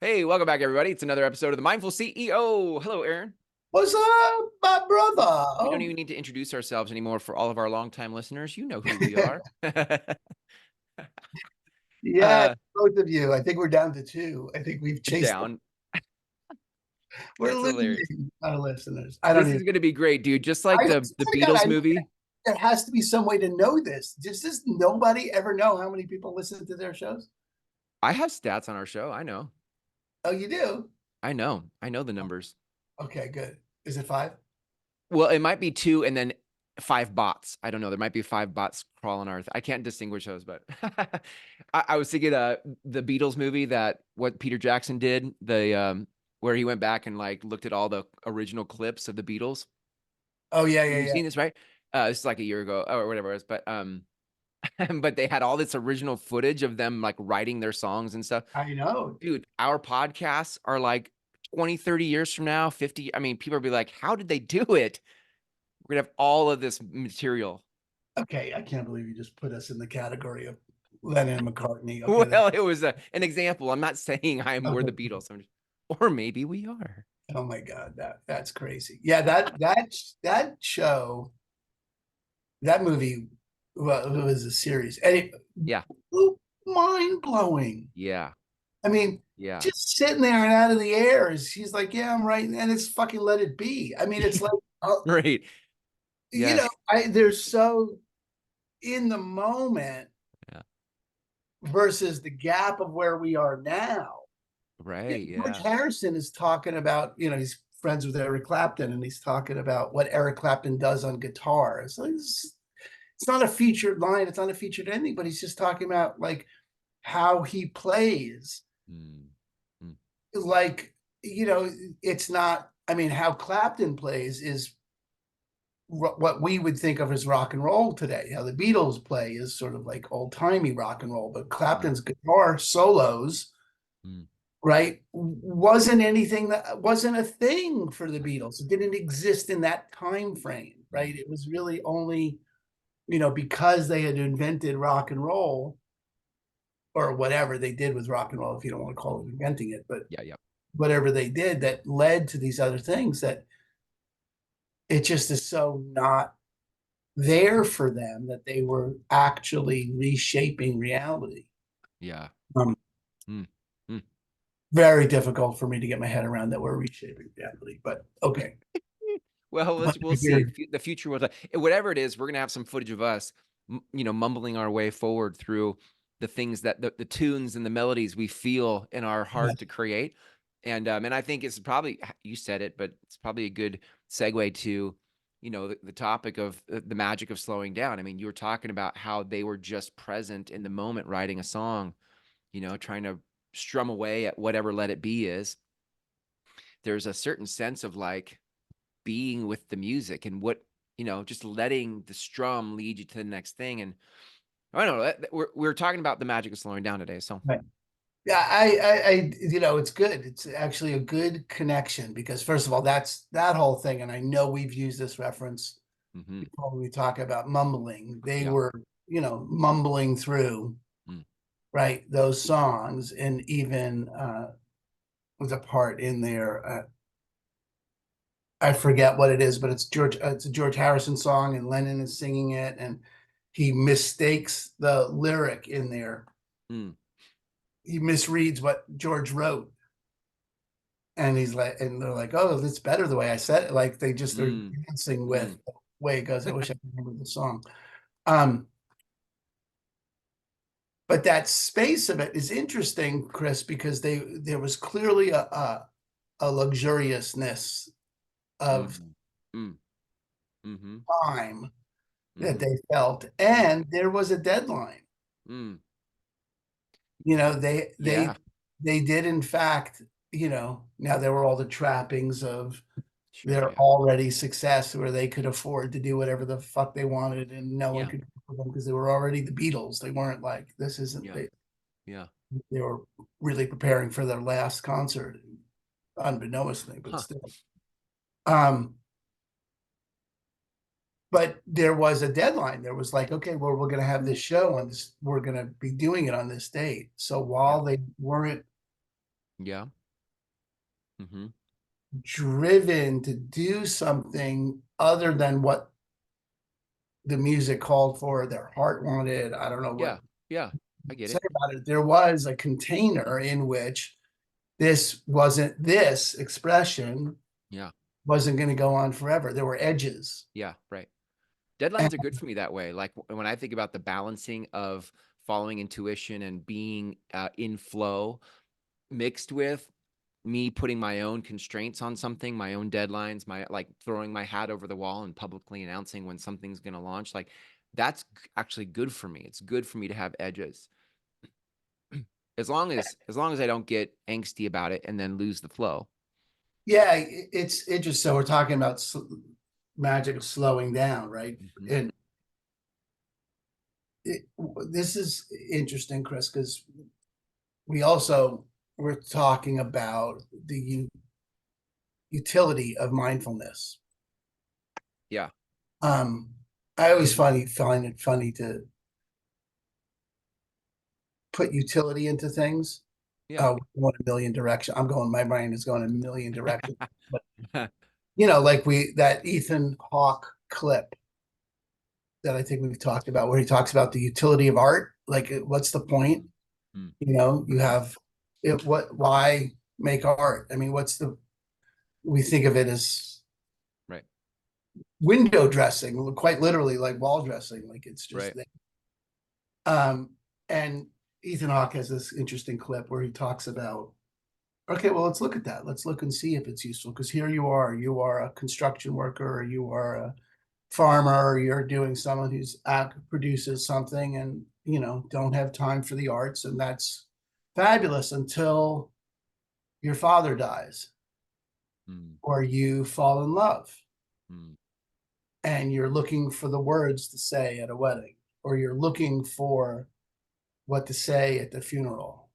Hey, welcome back, everybody. It's another episode of the Mindful CEO. Hello, Aaron. What's up, my We don't brother? even need to introduce ourselves anymore for all of our longtime listeners. You know who we are. Yeah, uh, both of you. I think we're down to two. I think we've chased them. down. We're That's hilarious. losing our listeners. I don't This even. is going to be great, dude. Just like I the swear to God, Beatles movie. there has to be some way to know this. Does nobody ever know how many people listen to their shows? I have stats on our show. I know. Oh, you do? I know. I know the numbers. Okay, good. Is it five? Well, it might be two and then five bots. I don't know. There might be five bots crawling Earth. I can't distinguish those, but I was thinking the Beatles movie that what Peter Jackson did, the where he went back and like looked at all the original clips of the Beatles. Oh, yeah, yeah, You've yeah. seen this, right? This is like a year ago or whatever it was, but but they had all this original footage of them like writing their songs and stuff. I know. Dude, our podcasts are like 20, 30 years from now, 50. I mean, people will be like, how did they do it? We're gonna have all of this material. Okay, I can't believe you just put us in the category of Lennon and McCartney. Okay, Well, it was an example. I'm not saying we're the okay. Beatles. Or maybe we are. Oh my God, that's crazy. Yeah, that show. That movie, well, it was a series, and it Yeah. mind blowing. Yeah. I mean, Yeah. just sitting there and out of the air is he's like, yeah, I'm right, and it's fucking Let It Be. I mean, it's like, Right. Yes. they're so in the moment Yeah. versus the gap of where we are now. Right. George Yeah. Harrison is talking about, he's friends with Eric Clapton, and he's talking about what Eric Clapton does on guitar. So it's not a featured line, it's not a featured ending, but he's just talking about like how he plays. Mm. Mm. Like, it's not, I mean, how Clapton plays is what we would think of as rock and roll today. How the Beatles play is sort of like old timey rock and roll, but Mm. Clapton's guitar solos, Mm. right, wasn't a thing for the Beatles. It didn't exist in that time frame, right? Mm. It was really only, because they had invented rock and roll, or whatever they did with rock and roll, if you don't want to call it inventing it, but Yeah. Yeah. whatever they did that led to these other things, that it just is so not there for them that they were actually reshaping reality. Yeah. Um, Mm. Mm. Very difficult for me to get my head around that we're reshaping reality, but okay. Well, But we'll see. The future will, whatever it is, we're gonna have some footage of us, mumbling our way forward through the things that the tunes and the melodies we feel in our heart to create. And I think it's probably, you said it, but it's probably a good segue to, the topic of the magic of slowing down. I mean, you were talking about how they were just present in the moment, writing a song, trying to strum away at whatever Let It Be is. There's a certain sense of like being with the music and what, just letting the strum lead you to the next thing. And I don't know, we're talking about the magic of slowing down today. So right. Yeah, it's good. It's actually a good connection because first of all, that's that whole thing, and I know we've used this reference before. We talk about mumbling. They yeah. were, mumbling through, Mm. right, those songs, and even was a part in there. I forget what it is, but it's George. It's a George Harrison song, and Lennon is singing it, and he mistakes the lyric in there. Mm. He misreads what George wrote, and he's like, and they're like, "Oh, that's better the way I said it." Like they just are Mm. dancing with Mm. the way it goes. I wish I could remember the song. Um, but that space of it is interesting, Chris, because there was clearly a luxuriousness of Mm. Mm. Mm-hmm. time that Mm-hmm. they felt, Mm. and there was a deadline. Mm. You know, they Yeah. they they did in fact, now there were all the trappings of Sure. their Yeah. already success where they could afford to do whatever the fuck they wanted and no one Yeah. could for them because they were already the Beatles. They weren't like this isn't Yeah. Yeah. they were really preparing for their last concert, unbeknownstly, but Huh. still. Um, but there was a deadline. There was like, okay, well, we're gonna have this show on this, we're gonna be doing it on this date. So Yeah. while they weren't Yeah. Mm-hmm. driven to do something other than what the music called for, their heart wanted. I don't know what Yeah. Yeah. I to get say it. about it. There was a container in which this expression Yeah. wasn't going to go on forever. There were edges. Yeah. Right. And Deadlines are good for me that way. Like when I think about the balancing of following intuition and being in flow mixed with me putting my own constraints on something, my own deadlines, my like throwing my hat over the wall and publicly announcing when something's going to launch, like that's actually good for me. It's good for me to have edges. As long as I don't get angsty about it and then lose the flow. yeah, it's interesting. So we're talking about magic of slowing down, right? Mm-hmm. And it, this is interesting, Chris, because we also were talking about the utility of mindfulness. Yeah. Um, I always find it funny to put utility into things. Yeah. Going a million directions. My brain is going a million directions. But you know, like that Ethan Hawke clip that I think we've talked about, where he talks about the utility of art. Like, what's the point? Mm, You know, you have it. Why make art? I mean, we think of it as right. window dressing, quite literally, like wall dressing. Like it's just Right. there. Um, and Ethan Hawke has this interesting clip where he talks about, okay, well, let's look at that. Let's look and see if it's useful. Because here you are a construction worker, or you are a farmer, or you're doing someone who's produces something, and don't have time for the arts, and that's fabulous until your father dies, Mm, or you fall in love, mm, and you're looking for the words to say at a wedding, or you're looking for what to say at the funeral,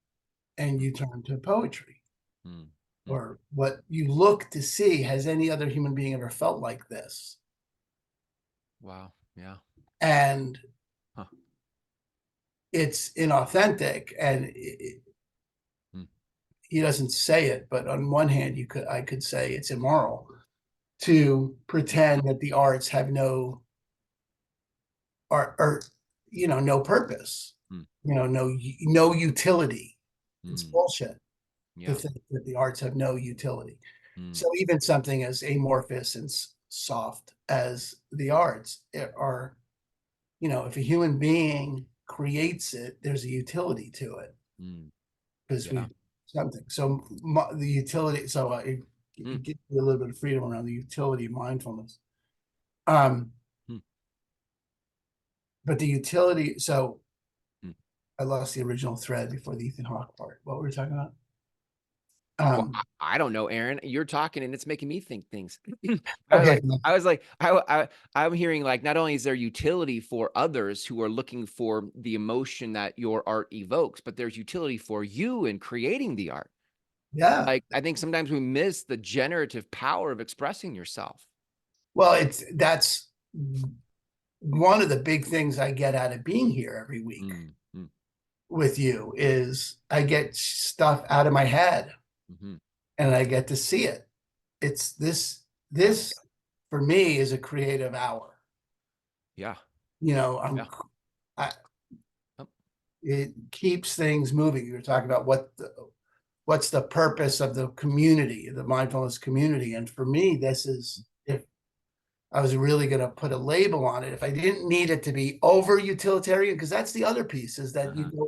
and you turn to poetry, mm, mm. or what you look to see, has any other human being ever felt like this? Wow. Yeah. And Huh. it's inauthentic, and Mm, he doesn't say it, but on one hand, I could say it's immoral to mm, pretend that the arts have or no purpose, mm, no utility. It's mm. bullshit to Yeah. think that the arts have no utility. Mm, So even something as amorphous and soft as the arts are, if a human being creates it, there's a utility to it, mm. because Yeah. we something. So the utility. So Mm, it gives you a little bit of freedom around the utility of mindfulness. Um, mm, but the utility. So mm. I lost the original thread before the Ethan Hawke part. What were we talking about? Well, Um, I don't know, Aaron. You're talking and it's making me think things. okay. I'm hearing like not only is there utility for others who are looking for the emotion that your art evokes, but there's utility for you in creating the art. Yeah. Like I think sometimes we miss the generative power of expressing yourself. Well, that's one of the big things I get out of being here every week Mm, mm, with you is I get stuff out of my head, mhm. and I get to see it. It's this Yeah. this for me is a creative hour. Yeah. You know, Yeah. I, Yep. it keeps things moving. You were talking about what's the purpose of the community, the mindfulness community, and for me, this is, if I was really going to put a label on it, if I didn't need it to be over utilitarian, because that's the other piece, is that Uh-huh.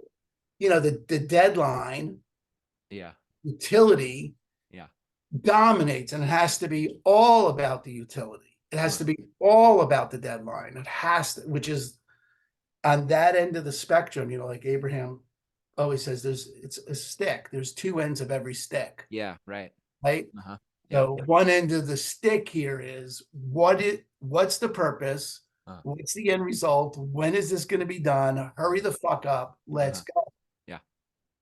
the deadline Yeah. utility Yeah. dominates, and it has to be all about the utility. It has to Uh-huh. be all about the deadline. It has to, which is on that end of the spectrum, like Abraham always says, it's a stick. There's two ends of every stick, Yeah. Right. right? Uh-huh. Yeah. So one end of the stick here is what's the purpose? Uh, What's the end result? When is this going to be done? Hurry the fuck up. Let's uh-huh. go. Yeah.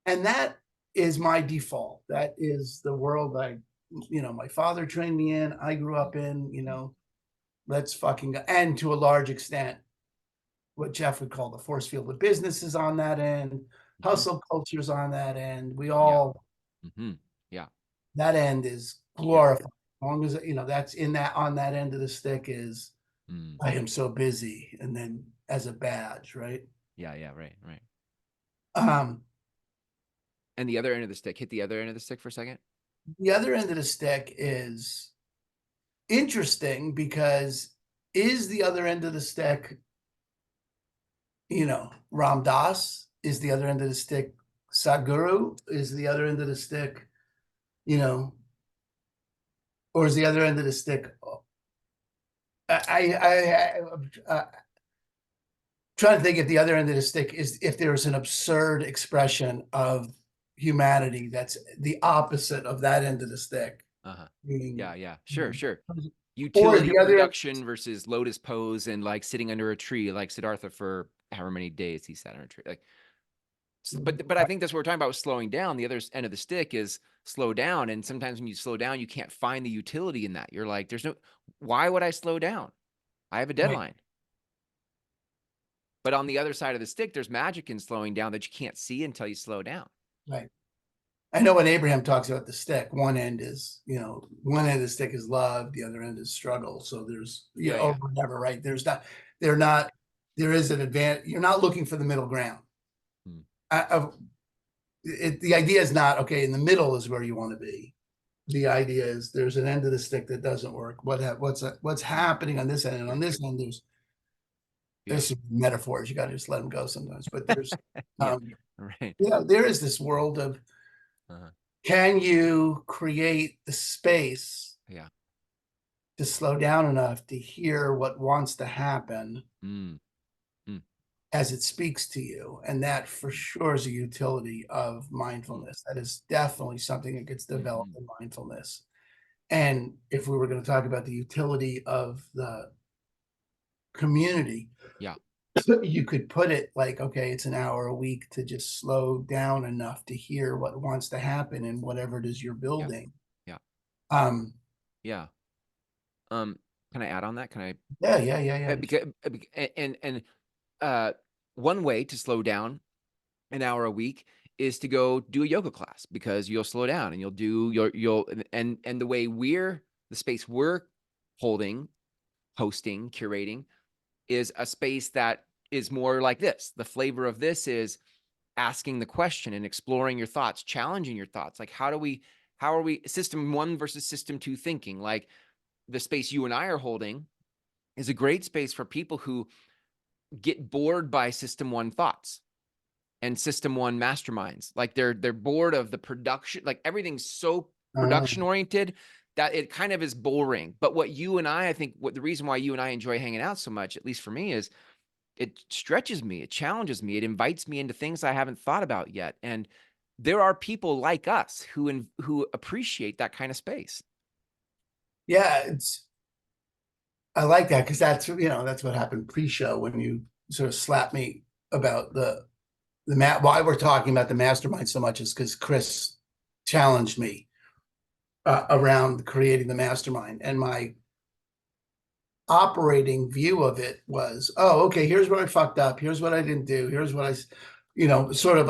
And that is my default. That is the world my father trained me in. I grew up in, Mm, let's fucking go. And to a large extent, what Jeff would call the force field of business is on that end. mhm. Hustle culture's on that end. We Yeah. all Mhm. Yeah. That end is Yeah. glorified. As long as, that's in that, on that end of the stick is, Mm. I am so busy. And then as a badge, right? Yeah. Yeah. Right. Right. Um, And the other end of the stick, hit the other end of the stick for a second. the other end of the stick is interesting because is the other end of the stick, Ram Dass? Is the other end of the stick Sadhguru? Is the other end of the stick, you know, or is the other end of the stick? I trying to think if the other end of the stick is if there's an absurd expression of humanity that's the opposite of that end of the stick. Uh-huh. Meaning, Yeah. Yeah. Sure. Sure. or Utility the or other, production versus lotus pose and like sitting under a tree, like Siddhartha for however many days he sat under a tree. Like, but I think that's what we're talking about with slowing down. The other end of the stick is slow down. And sometimes when you slow down, you can't find the utility in that. You're like, why would I slow down? I have a right, deadline. But on the other side of the stick, there's magic in slowing down that you can't see until you slow down. right. I know when Abraham talks about the stick, one end is, one end of the stick is love, the other end is struggle. So there's, Yeah. or Yeah. whatever, right? There is an advantage. You're not looking for the middle ground. Hmm. The idea is not, okay, in the middle is where you want to be. The idea is there's an end of the stick that doesn't work. What's happening on this end? And on this end, there's some metaphors. You got to just let them go sometimes. But there's, Yeah. Right. there is this world of, Uh-huh. can you create the space Yeah. to slow down enough to hear what wants to happen Mm. Mm. as it speaks to you? And that for sure is a utility of mindfulness. That is definitely something that gets developed in mindfulness. And if we were going to talk about the utility of the community, Yeah. you could put it like, okay, it's an hour a week to just slow down enough to hear what wants to happen in whatever it is you're Yeah. building. Yeah. Um, Yeah. Can I add on that? Can I? yeah. Because and one way to slow down an hour a week is to go do a yoga class, because you'll slow down and you'll and the way the space we're hosting, curating is a space that is more like this. The flavor of this is asking the question and exploring your thoughts, challenging your thoughts. Like, how are we system one versus system two thinking? Like, the space you and I are holding is a great space for people who get bored by system one thoughts and system one masterminds. Like, they're bored of the production, like everything's so production oriented that it kind of is boring. But what you and I think what the reason why you and I enjoy hanging out so much, at least for me, is it stretches me, it challenges me, it invites me into things I haven't thought about yet. And there are people like us who appreciate that kind of space. Yeah, I like that because that's what happened pre-show when you sort of slapped me about why we're talking about the mastermind so much is because Chris challenged me around creating the mastermind, and my operating view of it was, oh, okay, here's what I fucked up, here's what I didn't do, here's what sort of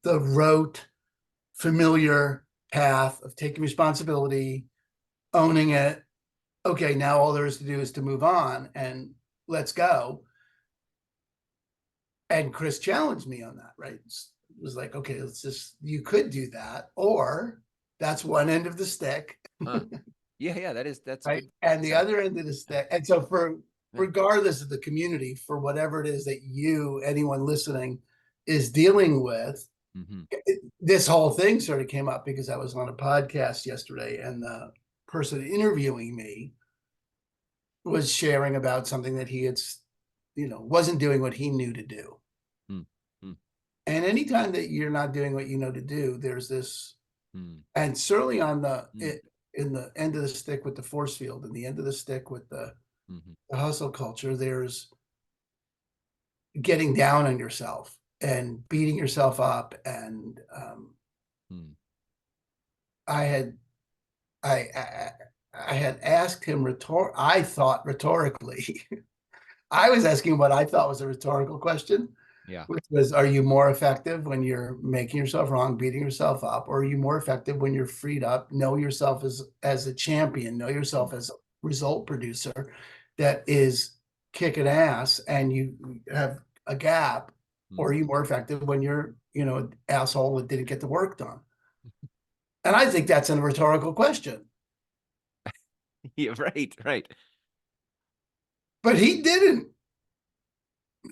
the rote familiar path of taking responsibility, owning it. Okay, now all there is to do is to move on and let's go. And Chris challenged me on that, right? It was like, okay, you could do that, or that's one end of the stick. Yeah, that's right. And the other end of the stick. And so regardless of the community, for whatever it is that anyone listening is dealing with, this whole thing sort of came up because I was on a podcast yesterday and the person interviewing me was sharing about something that he had, wasn't doing what he knew to do. And anytime that you're not doing what you know to do, there's this, and certainly on in the end of the stick with the force field and the end of the stick with the hustle culture, there's getting down on yourself and beating yourself up. And I had asked him I thought rhetorically. I was asking what I thought was a rhetorical question. Yeah. which was, are you more effective when you're making yourself wrong, beating yourself up, or are you more effective when you're freed up, know yourself as a champion, know yourself Mm, as a result producer that is kicking ass, and you have a gap, mm. or are you more effective when you're, an asshole that didn't get the work done? And I think that's a rhetorical question, Yeah, right, right. but he didn't.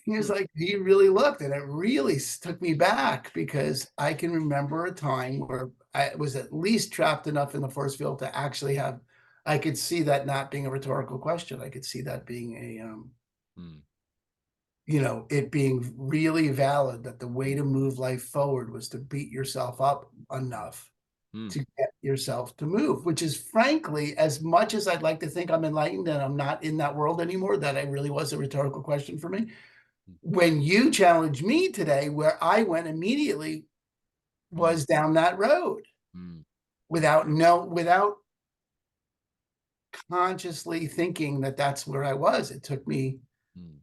He was Hmm, like, he really looked, and it really took me back, because I can remember a time where I was at least trapped enough in the force field to actually have, I could see that not being a rhetorical question. I could see that being mm, it being really valid, that the way mm, to move life forward was to beat yourself up enough mm, to get yourself to move, which is, frankly, as much as I'd like to think I'm enlightened and I'm not in that world anymore, that it really was a rhetorical question for me. mm, When you challenged me today, where I went immediately mm, was down that road, mm, without consciously thinking that that's where I was. It mm,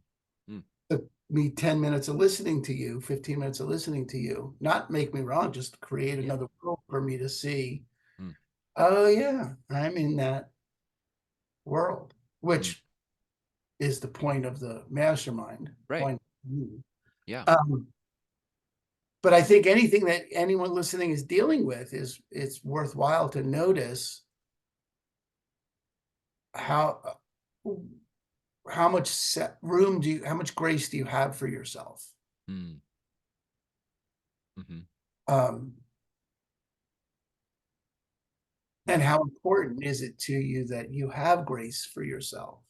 mm. took me 10 minutes of listening to you, 15 minutes of listening to you, not make me wrong, just create Yeah. another world for me to see, Mm, oh yeah, I'm in that world, mm. which is the point of the mastermind Right. point. Yeah. Um, but I think anything that anyone listening is dealing with is, it's worthwhile to notice how how much room do you, how much grace do you have for yourself? Mm, mhm. Um, and Yeah. how important is it to you that you have grace for yourself?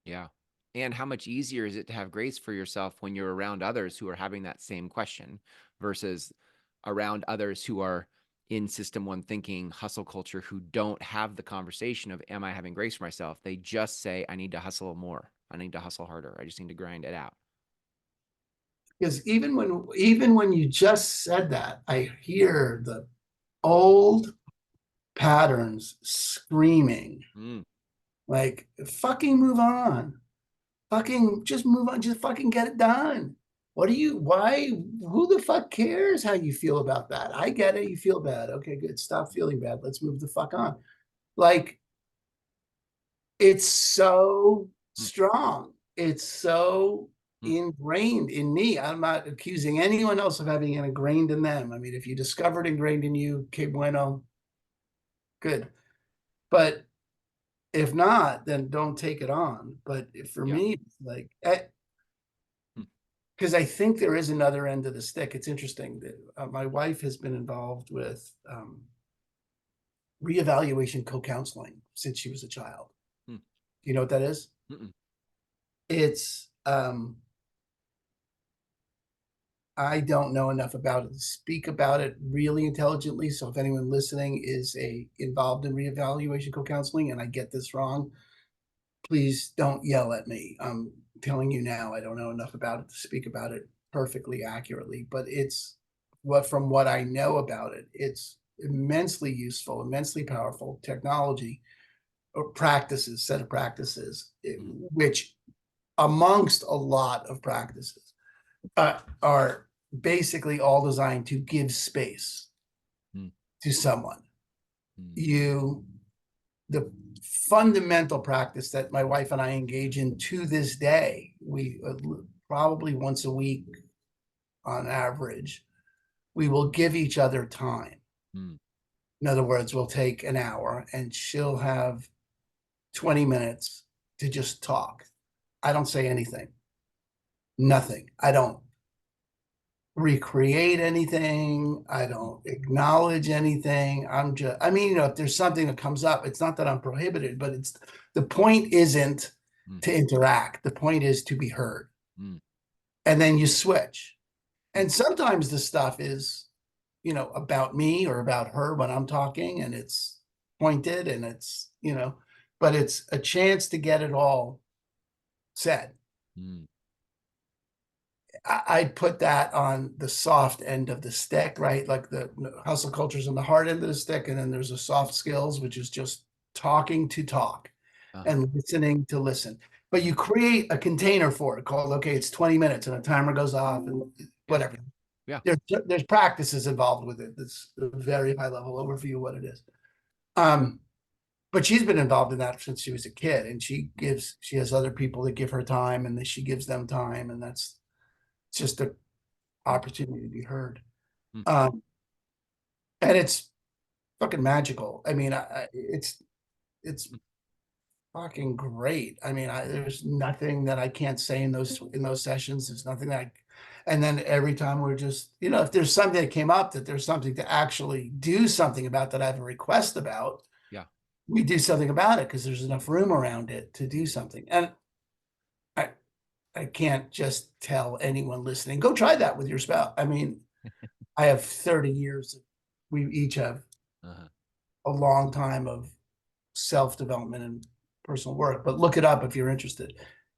Yeah. And how much easier is it to have grace for yourself when you're around others who are having that same question versus around others who are in system one thinking, hustle culture, who don't have the conversation of, am I having grace for myself? They just say, I need to hustle more. I need to hustle harder. I just need to grind it out. Because even when you just said that, I hear the old patterns screaming, Mm, like, fucking move on. Fucking just move on. Just fucking get it done. Why, who the fuck cares how you feel about that? I get it. You feel bad. Okay, good. Stop feeling bad. Let's move the fuck on. Like, it's so mm, strong. It's so mm. ingrained in me. I'm not accusing anyone else of having it ingrained in them. I mean, if you discovered ingrained in you, que bueno, good. But if not, then don't take it on. But for Yeah. me, it's like, Mm, because I think there is another end of the stick. It's interesting that my wife has been involved with reevaluation co-counseling since she was a child. mm, Do you know what that is? mm, It's I don't know enough about it to speak about it really intelligently. So if anyone listening is involved in reevaluation co-counseling and I get this wrong, please don't yell at me. I'm telling you now, I don't know enough about it to speak about it perfectly accurately, but from what I know about it, it's immensely useful, immensely powerful technology or set of practices, mm, which amongst a lot of practices are basically all designed to give space mm, to someone. mm, The fundamental practice that my wife and I engage in to this day, we probably once a week on average, we will give each other time. mm, In other words, we'll take an hour and she'll have 20 minutes to just talk. I don't say anything, nothing. I don't recreate anything. I mm, don't acknowledge anything. I mean, if there's something that comes up, it's not that I'm prohibited, but the point isn't mm, to interact. The point is to be heard. mm, And then you switch. mm, And sometimes the stuff is, about me or about her when I'm talking, and it's pointed and but it's a chance to get it all said. mm, I'd put that on the soft end of the stick, right? Like the hustle culture's on the hard end of the stick, and then there's a soft skills, which is just talking to talk uh-huh. and listening to listen. but you create a container for it called, okay, it's 20 minutes and a timer goes off and whatever. Yeah. There's practices involved with it. That's a very high level overview of what it is. But she's been involved in that since she was a kid, and she has other people that give her time, and she gives them time, and that's just an opportunity to be heard. And it's fucking magical. I mean, it's fucking great. I mean, there's nothing that I can't say in those sessions. There's nothing that and then every time we're just, if there's something that came up that there's something to actually do something about that I have a request about, Yeah. we do something about it because there's enough room around it to do something. And I can't just tell anyone listening, go try that with your spouse. I mean, I have 30 years. We each have a long time of self-development and personal work, but look it up if you're interested.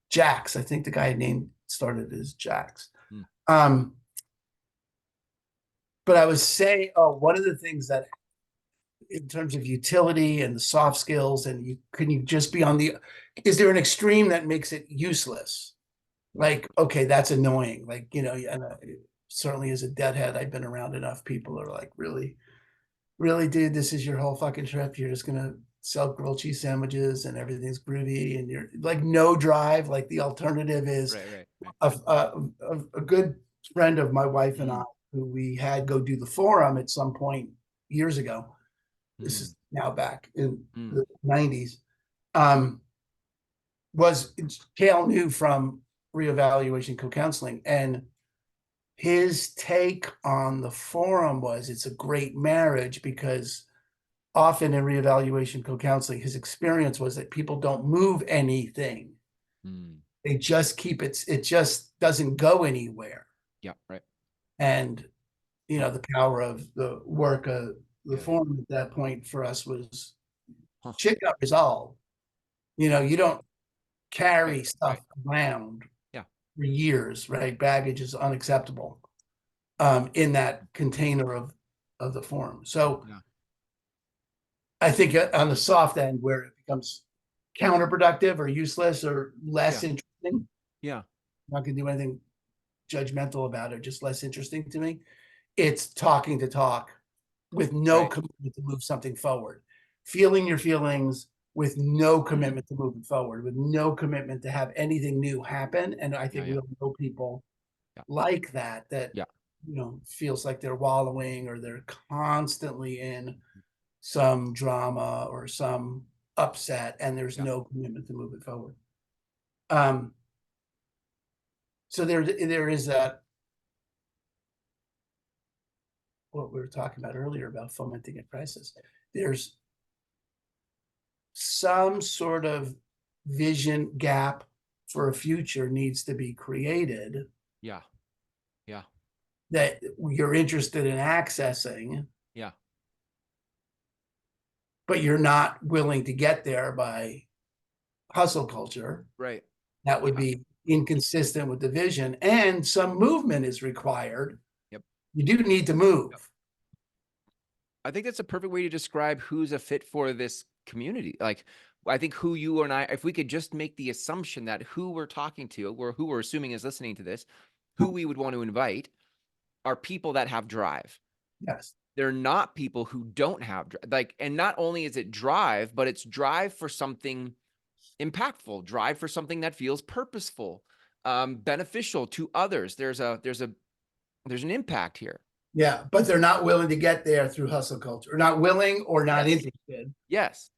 Jax, I think the guy started as Jax. But I was saying, one of the things that in terms of utility and the soft skills, and can you just be is there an extreme that makes it useless? Like, okay, that's annoying. Like, and certainly as a deadhead, I've been around enough people who are like, really, really, dude, this is your whole fucking trip. You're just going to sell grilled cheese sandwiches and everything's groovy and you're like no drive. Like the alternative is a good friend of my wife and I, who we had go do the forum at some point years ago. This is now back in the 90s. Was Kale new from reevaluation co-counseling, and his take on the forum was it's a great marriage because often in reevaluation co-counseling, his experience was that people don't move anything. They just keep it just doesn't go anywhere. Yeah, right. And the power of the work of the forum at that point for us was shit got resolved. You don't carry stuff around for years, right? Baggage is unacceptable in that container of the forum. So I think on the soft end where it becomes counterproductive or useless or less interesting. Yeah. I'm not going to do anything judgmental about it, just less interesting to me. It's talking to talk with no commitment to move something forward. Feeling your feelings with no commitment to moving forward, with no commitment to have anything new happen. And I think we'll know people like that feels like they're wallowing or they're constantly in some drama or some upset and there's no commitment to move it forward. So there is that, what we were talking about earlier about fomenting a crisis. There's some sort of vision gap for a future needs to be created. Yeah. That you're interested in accessing. Yeah. But you're not willing to get there by hustle culture. Right. That would be inconsistent with the vision, and some movement is required. Yep. You do need to move. I think that's a perfect way to describe who's a fit for this community. Like, I think who you and I, if we could just make the assumption that who we're talking to, or who we're assuming is listening to this, who we would want to invite are people that have drive. Yes. They're not people who don't have and not only is it drive, but it's drive for something impactful, drive for something that feels purposeful, beneficial to others. There's an impact here. Yeah, but they're not willing to get there through hustle culture, or not willing or not interested. Yes.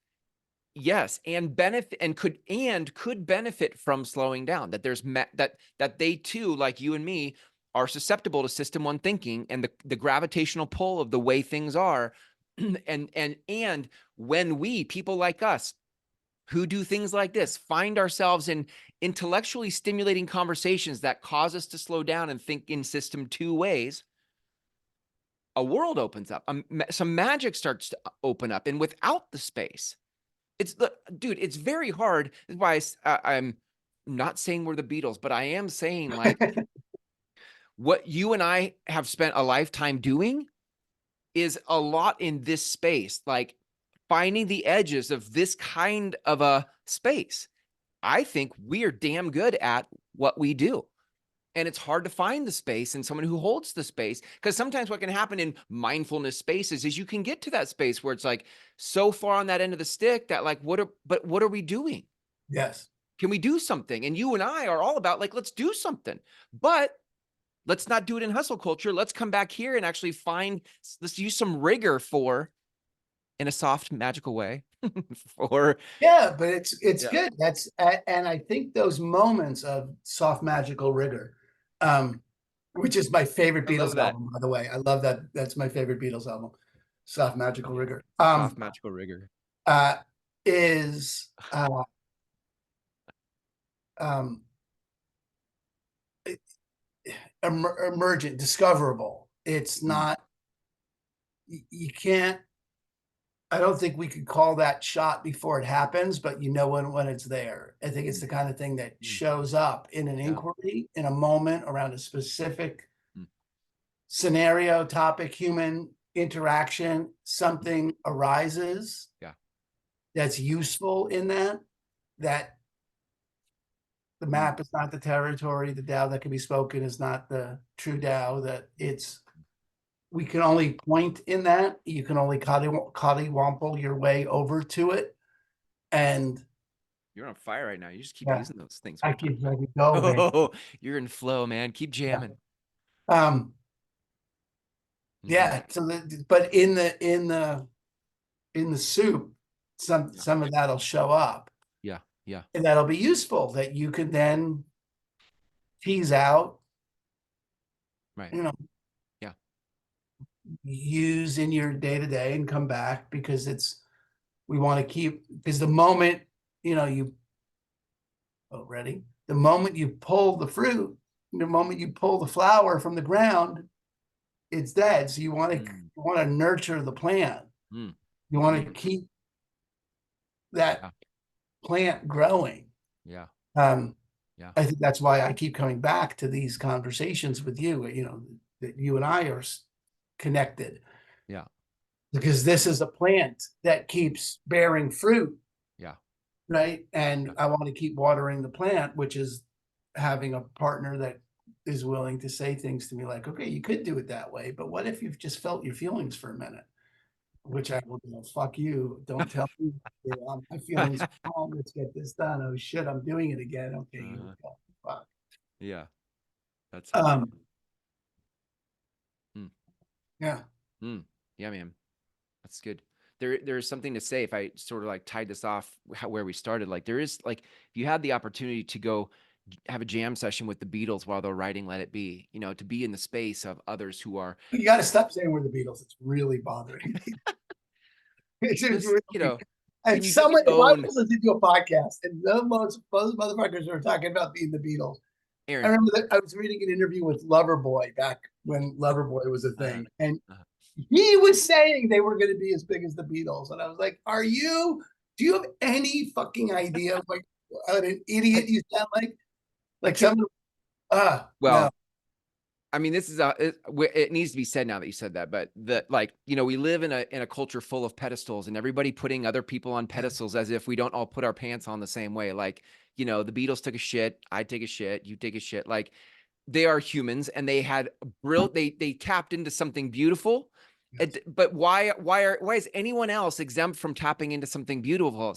And benefit and could benefit from slowing down, that there's that they too, like you and me, are susceptible to system one thinking and the gravitational pull of the way things are. and when people like us who do things like this find ourselves in intellectually stimulating conversations that cause us to slow down and think in system two ways, a world opens up. Some magic starts to open up, and without the space, it's very hard. That's why I'm not saying we're the Beatles, but I am saying like what you and I have spent a lifetime doing is a lot in this space, like finding the edges of this kind of a space. I think we are damn good at what we do. And it's hard to find the space and someone who holds the space, because sometimes what can happen in mindfulness spaces is you can get to that space where it's like so far on that end of the stick that like, what are we doing? Yes. Can we do something? And you and I are all about like, let's do something, but let's not do it in hustle culture. Let's come back here and actually let's use some rigor in a soft, magical way for, Yeah, but it's yeah, good. And I think those moments of soft magical rigor, which is my favorite I love Beatles that. album, by the way. I love that. That's my favorite Beatles album, Soft Magical Rigor. Soft, magical rigor. Uh, is um, emergent, discoverable. It's not. You can't. I don't think we could call that shot before it happens, but you know when it's there. I think it's the kind of thing that Mm. shows up in an Yeah. inquiry, in a moment around a specific Mm. scenario, topic, human interaction. Something arises Yeah. that's useful in that the map is not the territory, the Tao that can be spoken is not the true Tao, that we can only point in that. You can only cottywomple your way over to it. And You're on fire right now. You just keep yeah, using those things. I keep letting go, man. Oh, you're in flow, man. Keep jamming. Um, Mhm. yeah. So but in the soup, some of that'll show up. Yeah. Yeah. And that'll be useful, that you can then tease out, Right. you know, Yeah. use in your day to day and come back, because we want to keep, because the moment, ready? The moment you pull the fruit, the moment you pull the flower from the ground, it's dead. So you want to nurture the plant. Mm. You want to keep that plant growing. Yeah. Yeah. I think that's why I keep coming back to these conversations with you, that you and I are connected. Yeah. Because this is a plant that keeps bearing fruit. Yeah. Right. And I want to keep watering the plant, which is having a partner that is willing to say things to me like, okay, you could do it that way, but what if you've just felt your feelings for a minute? Which I will do. Fuck you. Don't tell me my feelings are wrong. Let's get this done. Oh shit, I'm doing it again. Okay, here we go. Fuck. Yeah. That's hilarious. Yeah. Yeah, man. That's good. There's something to say, if I sort of like tied this off where we started. Like there is, like, if you had the opportunity to go have a jam session with the Beatles while they're writing Let It Be, to be in the space of others who are, You got to stop saying we're the Beatles. It's really bothering me. just, And can you just someone, if I own, was listening to a podcast and those motherfuckers were talking about being the Beatles, I Aaron? remember that I was reading an interview with Loverboy back when Loverboy was a thing, and he was saying they were going to be as big as the Beatles, and I was like, do you have any fucking idea what an idiot you sound like? Like someone, well, no. I mean, this is it needs to be said now that you said that, but we live in a culture full of pedestals, and everybody putting other people on pedestals as if we don't all put our pants on the same way. Like, the Beatles took a shit, I take a shit, you take a shit. Like, they are humans, and they had they tapped into something beautiful. Yes. But why is anyone else exempt from tapping into something beautiful,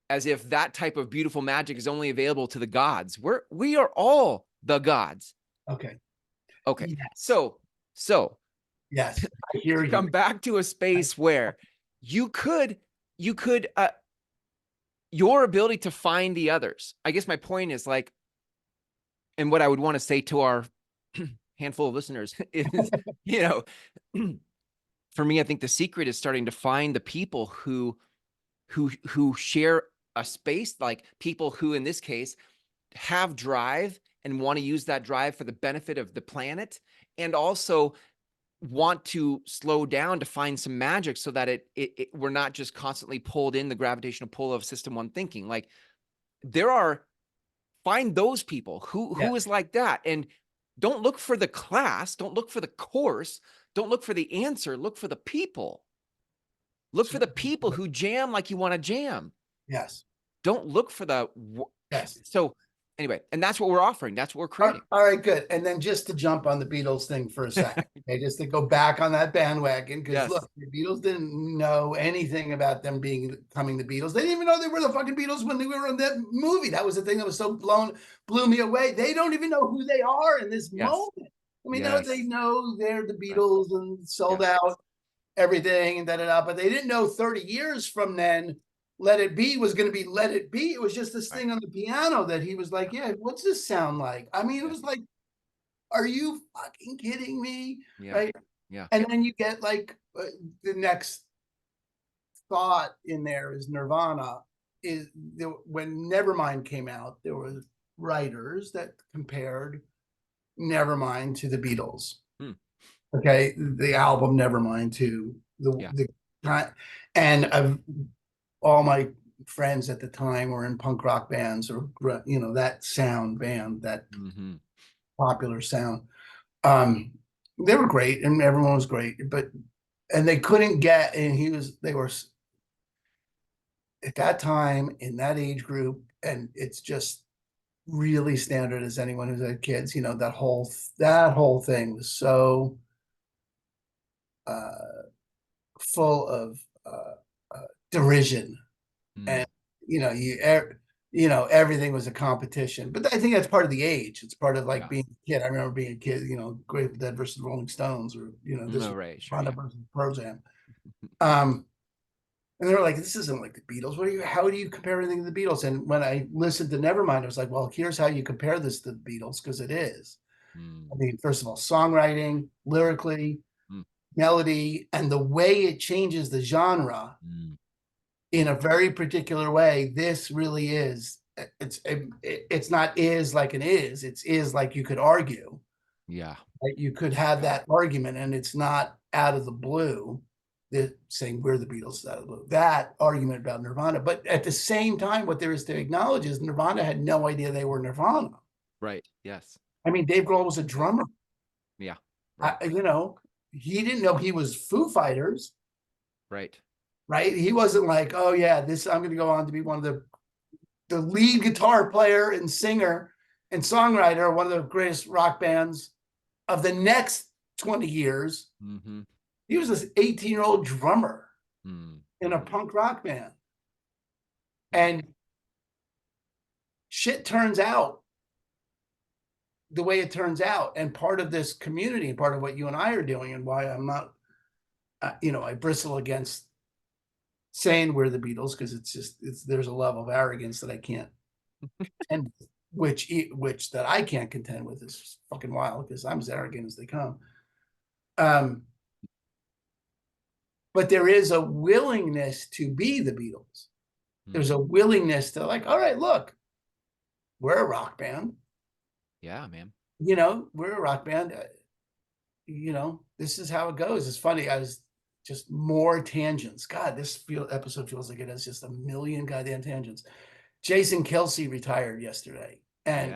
as if that type of beautiful magic is only available to the gods? We are all the gods. Okay. Yes. So yes, I hear you. Come back to a space where you could your ability to find the others. I guess my point is, like, and what I would want to say to our handful of listeners is, for me, I think the secret is starting to find the people who share a space, like people who, in this case, have drive and want to use that drive for the benefit of the planet, and also want to slow down to find some magic, so that we're not just constantly pulled in the gravitational pull of system one thinking. Like, find those people who is like that, and don't look for the class, don't look for the course, don't look for the answer, look for the people. Look for the people who jam like you want to jam. Yes. don't look for the Yes. so anyway, and that's what we're offering. That's what we're creating. All right, good. And then just to jump on the Beatles thing for a second, okay, just to go back on that bandwagon, because Yes. look, the Beatles didn't know anything about them becoming the Beatles. They didn't even know they were the fucking Beatles when they were in that movie. That was the thing that was so blew me away. They don't even know who they are in this Yes. moment. I mean, Yes. they know they're the Right. Beatles and sold Yes. out everything and but they didn't know 30 years from then Let It Be was going to be Let It Be. It was just this Right. thing on the piano that he was like, yeah, what's this sound like? I mean, it was like, are you fucking kidding me? Yeah. Right. Yeah. And then you get like the next thought in there is Nirvana. When Nevermind came out, there were writers that compared Nevermind to the Beatles. Okay, the album Nevermind to the and all my friends at the time were in punk rock bands or that sound band, that popular sound. They were great and everyone was great, and they couldn't get, and they were at that time in that age group, and it's just really standard as anyone who's had kids, that whole thing was so full of derision, and everything was a competition. But I think that's part of the age. It's part of like being a kid. I remember being a kid, Grateful Dead versus Rolling Stones, or this versus Pearl Jam. And they were like, this isn't like the Beatles. How do you compare anything to the Beatles? And when I listened to Nevermind, I was like, well, here's how you compare this to the Beatles, because it is. I mean, first of all, songwriting, lyrically, melody, and the way it changes the genre in a very particular way. This really is. It's not is like an is like you could argue. Yeah. Right? You could have that argument, and it's not out of the blue. Saying we're the Beatles out of the blue. That argument about Nirvana, but at the same time, what there is to acknowledge is Nirvana had no idea they were Nirvana. Right. Yes. I mean, Dave Grohl was a drummer. Yeah. Right. He didn't know he was Foo Fighters. Right. Right. He wasn't like, oh yeah, I'm going to go on to be one of the lead guitar player and singer and songwriter of one of the greatest rock bands of the next 20 years. He was this 18-year-old drummer in a punk rock band. And shit turns out the way it turns out. And part of this community, and part of what you and I are doing, and why I'm not, I bristle against saying we're the Beatles, because there's a level of arrogance that I can't contend with, which that I can't contend with. Is fucking wild, because I'm as arrogant as they come. But there is a willingness to be the Beatles. There's a willingness to like, all right, look, we're a rock band. Yeah, man. We're a rock band. This is how it goes. It's funny. I was just more tangents. God, this episode feels like it has just a million goddamn tangents. Jason Kelsey retired yesterday. And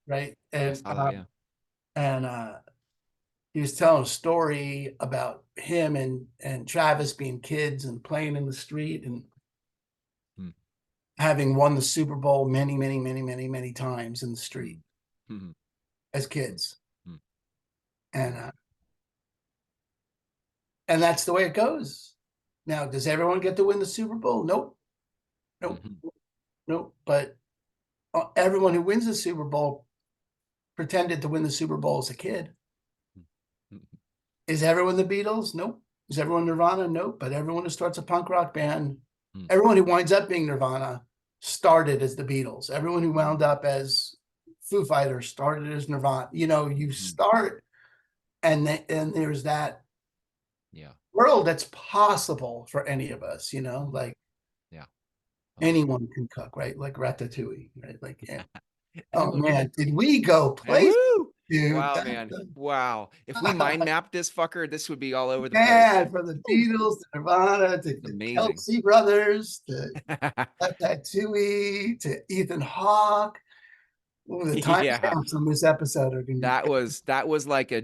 right. And he was telling a story about him and Travis being kids and playing in the street and having won the Super Bowl many, many, many, many, many times in the street as kids. And that's the way it goes. Now, does everyone get to win the Super Bowl? Nope. But everyone who wins the Super Bowl pretended to win the Super Bowl as a kid. Is everyone the Beatles? Nope. Is everyone Nirvana? Nope. But everyone who starts a punk rock band, everyone who winds up being Nirvana started as the Beatles. Everyone who wound up as Foo Fighters started as Nirvana. You start, and there's that world that's possible for any of us. Anyone can cook, right? Like Ratatouille, right? Like, oh man, did we go places? Dude, wow, man. Wow. If we mind map this fucker, this would be all over the place. From the Beatles to Nirvana to the Kelsey brothers to Ratatouille to Ethan Hawke. The timestamps on this episode are going to that was like a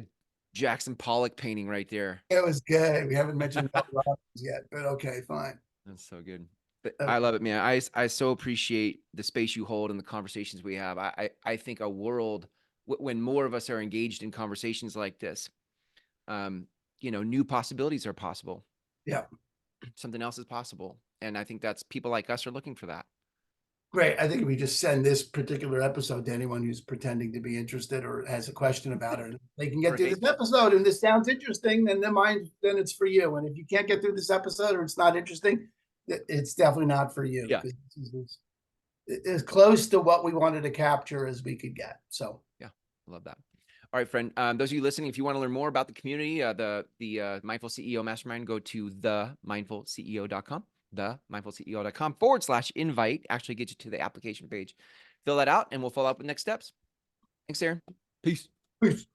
Jackson Pollock painting right there. It was good. We haven't mentioned Mel Robbins yet, but okay, fine. That's so good. But I love it, man. I so appreciate the space you hold and the conversations we have. I think a world when more of us are engaged in conversations like this, new possibilities are possible. Yeah. Something else is possible. And I think that's people like us are looking for that. Great. I think if we just send this particular episode to anyone who's pretending to be interested or has a question about it, they can get through Right. this episode and this sounds interesting, then then it's for you. And if you can't get through this episode or it's not interesting, it's definitely not for you. Yeah. This is as close to what we wanted to capture as we could get. So yeah, I love that. All right, friend. Those of you listening, if you want to learn more about the community, the Mindful CEO Mastermind, go to themindfulceo.com. themindfulceo.com/invite actually gets you to the application page. Fill that out and we'll follow up with next steps. Thanks, Aaron. Peace. peace.